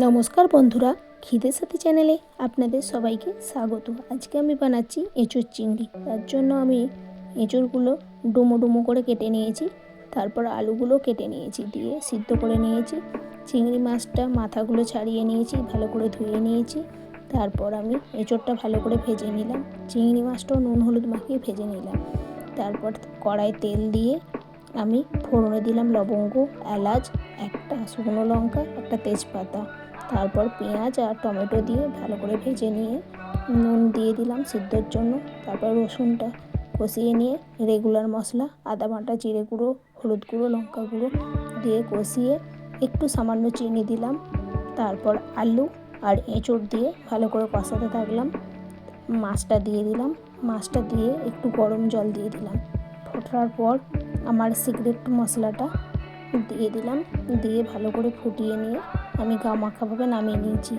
নমস্কার বন্ধুরা, খিদের সাথী চ্যানেলে আপনাদের সবাইকে স্বাগত। আজকে আমি বানাচ্ছি এঁচোড় চিংড়ি। তার জন্য আমি এঁচোড়গুলো ডুমো ডুমো করে কেটে নিয়েছি, তারপর আলুগুলো কেটে নিয়েছি, দিয়ে সিদ্ধ করে নিয়েছি। চিংড়ি মাছটা মাথাগুলো ছাড়িয়ে নিয়েছি, ভালো করে ধুয়ে নিয়েছি। তারপর আমি এঁচোড়টা ভালো করে ভেজে নিলাম, চিংড়ি মাছটাও নুন হলুদ মাখিয়ে ভেজে নিলাম। তারপর কড়াই তেল দিয়ে আমি ফোড়নে দিলাম লবঙ্গ, এলাচ, একটা শুকনো লঙ্কা, একটা তেজপাতা। তারপর পেঁয়াজ আর টমেটো দিয়ে ভালো করে ভেজে নিয়ে নুন দিয়ে দিলাম সিদ্ধর জন্য। তারপর রসুনটা কষিয়ে নিয়ে রেগুলার মশলা আদা বাটা, জিরে গুঁড়ো, হলুদ গুঁড়ো, লঙ্কা গুঁড়ো দিয়ে কষিয়ে একটু সামান্য চিনি দিলাম। তারপর আলু আর এঁচোড় দিয়ে ভালো করে কষাতে থাকলাম। মাছটা দিয়ে দিলাম, মাছটা দিয়ে একটু গরম জল দিয়ে দিলাম। ফোটার পর আমার সিক্রেট মশলাটা দিয়ে দিলাম, দিয়ে ভালো করে ফুটিয়ে নিয়ে আমি গা মাখাভাবে নামিয়ে নিয়েছি।